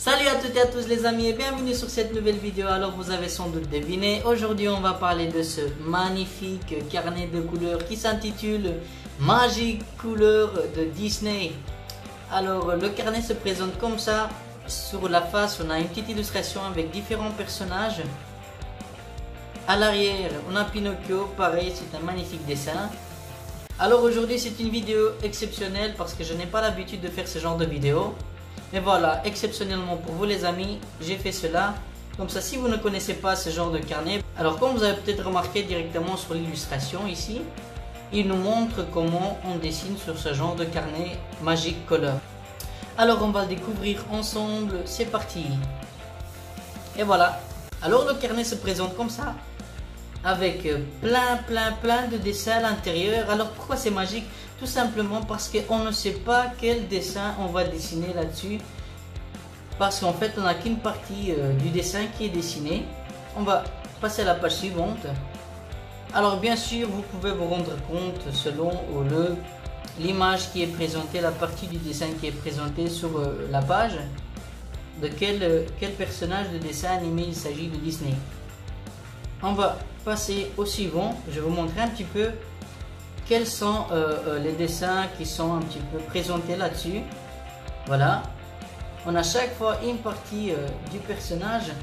Salut à toutes et à tous les amis et bienvenue sur cette nouvelle vidéo. Alors vous avez sans doute deviné, aujourd'hui on va parler de ce magnifique carnet de couleurs qui s'intitule Magic Couleurs de Disney. Alors le carnet se présente comme ça. Sur la face on a une petite illustration avec différents personnages. À l'arrière on a Pinocchio, pareil c'est un magnifique dessin. Alors aujourd'hui c'est une vidéo exceptionnelle parce que je n'ai pas l'habitude de faire ce genre de vidéo. Et voilà, exceptionnellement pour vous les amis, j'ai fait cela. Comme ça, si vous ne connaissez pas ce genre de carnet, alors comme vous avez peut-être remarqué directement sur l'illustration ici, il nous montre comment on dessine sur ce genre de carnet Magic Color. Alors on va le découvrir ensemble, c'est parti. Et voilà, alors le carnet se présente comme ça, avec plein de dessins à l'intérieur. Alors pourquoi c'est magique? Tout simplement parce qu'on ne sait pas quel dessin on va dessiner là-dessus. Parce qu'en fait on n'a qu'une partie du dessin qui est dessiné. On va passer à la page suivante. Alors bien sûr vous pouvez vous rendre compte selon l'image qui est présentée, la partie du dessin qui est présentée sur la page, de quel personnage de dessin animé il s'agit de Disney. On va passer au suivant. Je vais vous montrer un petit peu quels sont les dessins qui sont un petit peu présentés là-dessus. Voilà, on a chaque fois une partie du personnage.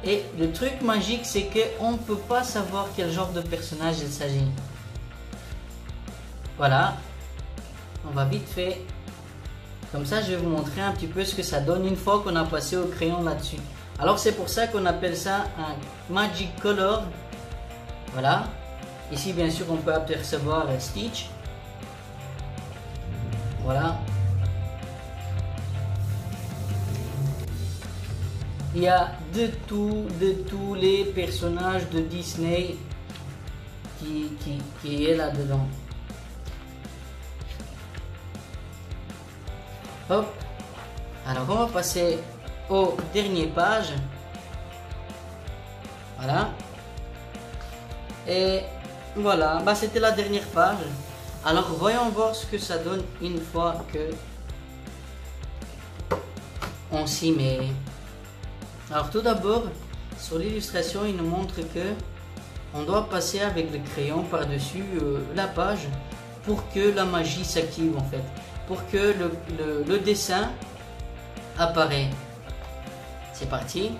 Et le truc magique c'est qu'on ne peut pas savoir quel genre de personnage il s'agit. Voilà, on va vite fait. Comme ça je vais vous montrer un petit peu ce que ça donne une fois qu'on a passé au crayon là-dessus. Alors c'est pour ça qu'on appelle ça un Magic Color. Voilà. Ici bien sûr on peut apercevoir Stitch. Voilà. Il y a de tous les personnages de Disney qui est là-dedans. Hop. Alors on va passer aux dernières pages. Voilà. Et voilà, bah, c'était la dernière page. Alors voyons voir ce que ça donne une fois que on s'y met. Alors tout d'abord, sur l'illustration, il nous montre que on doit passer avec le crayon par-dessus la page pour que la magie s'active en fait, pour que le dessin apparaît. C'est parti,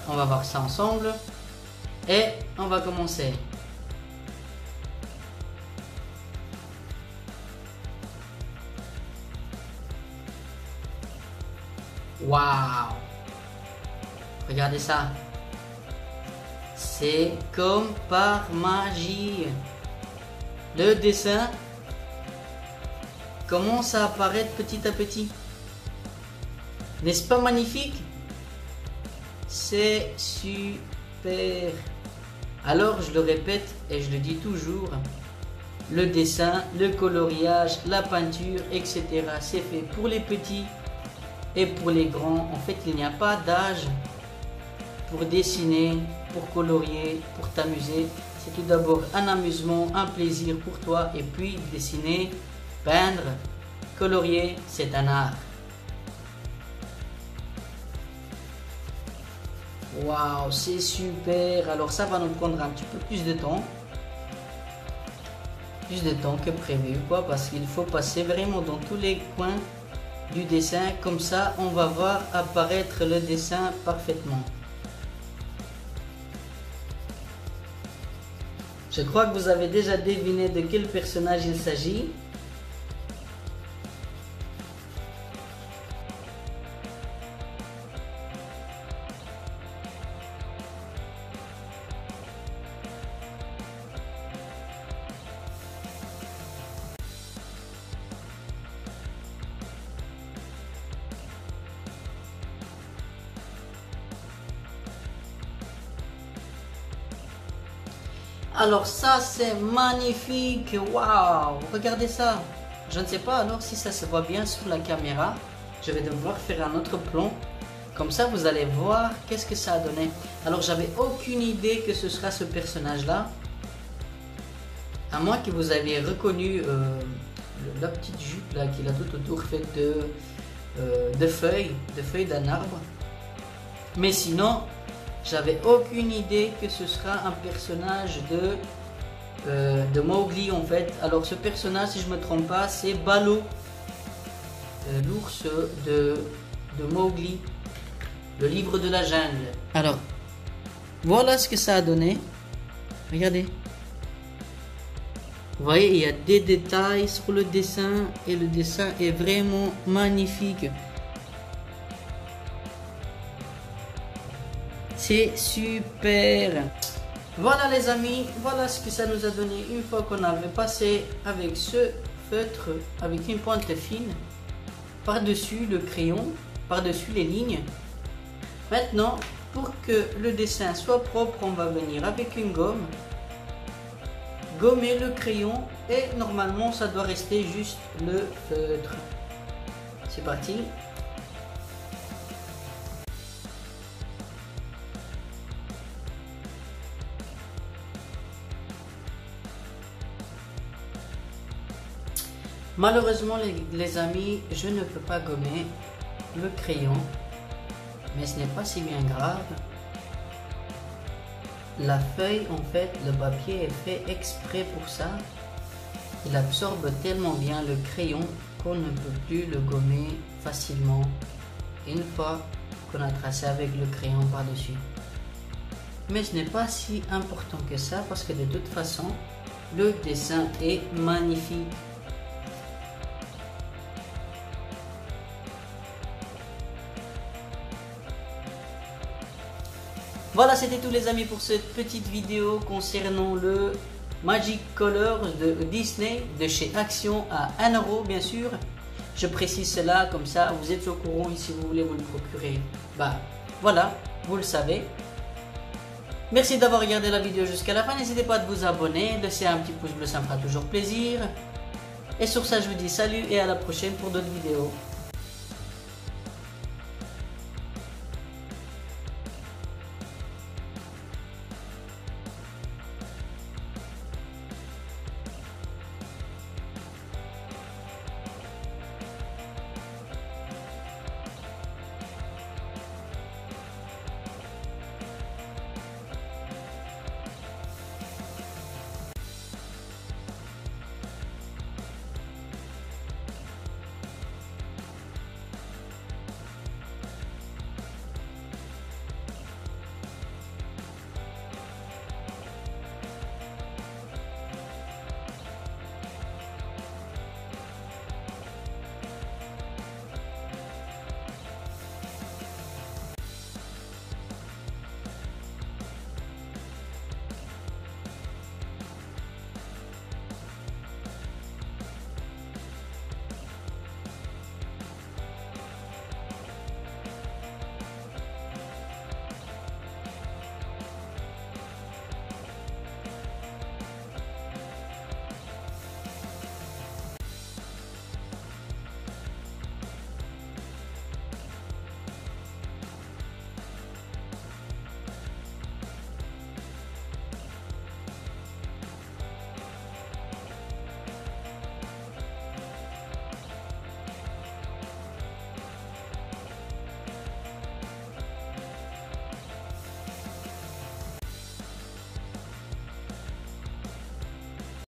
on va voir ça ensemble et on va commencer. Waouh! Regardez ça. C'est comme par magie. Le dessin commence à apparaître petit à petit. N'est-ce pas magnifique? C'est super. Alors je le répète et je le dis toujours. Le dessin, le coloriage, la peinture, etc. c'est fait pour les petits et pour les grands. En fait, il n'y a pas d'âge pour dessiner, pour colorier, pour t'amuser. C'est tout d'abord un amusement, un plaisir pour toi. Et puis dessiner, peindre, colorier, c'est un art. Waouh, c'est super. Alors ça va nous prendre un petit peu plus de temps. Plus de temps que prévu, quoi, parce qu'il faut passer vraiment dans tous les coins du dessin. Comme ça, on va voir apparaître le dessin parfaitement. Je crois que vous avez déjà deviné de quel personnage il s'agit. Alors ça c'est magnifique, waouh, regardez ça. Je ne sais pas alors si ça se voit bien sur la caméra. Je vais devoir faire un autre plan. Comme ça vous allez voir qu'est-ce que ça a donné. Alors j'avais aucune idée que ce sera ce personnage là. À moins que vous aviez reconnu la petite jupe là qu'il a tout autour faite de feuilles d'un arbre. Mais sinon, j'avais aucune idée que ce sera un personnage de Mowgli en fait. Alors ce personnage, si je me trompe pas, c'est Baloo, l'ours de Mowgli, le livre de la jungle. Alors, voilà ce que ça a donné. Regardez. Vous voyez, il y a des détails sur le dessin et le dessin est vraiment magnifique. C'est super. Voilà les amis, voilà ce que ça nous a donné une fois qu'on avait passé avec ce feutre avec une pointe fine par-dessus le crayon, par-dessus les lignes. Maintenant, pour que le dessin soit propre, on va venir avec une gomme, gommer le crayon et normalement ça doit rester juste le feutre. C'est parti. Malheureusement les amis, je ne peux pas gommer le crayon, mais ce n'est pas si bien grave. La feuille, en fait, le papier est fait exprès pour ça. Il absorbe tellement bien le crayon qu'on ne peut plus le gommer facilement une fois qu'on a tracé avec le crayon par-dessus. Mais ce n'est pas si important que ça parce que de toute façon, le dessin est magnifique. Voilà, c'était tout les amis pour cette petite vidéo concernant le Magic Color de Disney de chez Action à 1 € bien sûr. Je précise cela comme ça vous êtes au courant et si vous voulez vous le procurer, bah voilà, vous le savez. Merci d'avoir regardé la vidéo jusqu'à la fin, n'hésitez pas à vous abonner, laisser un petit pouce bleu, ça me fera toujours plaisir. Et sur ça je vous dis salut et à la prochaine pour d'autres vidéos.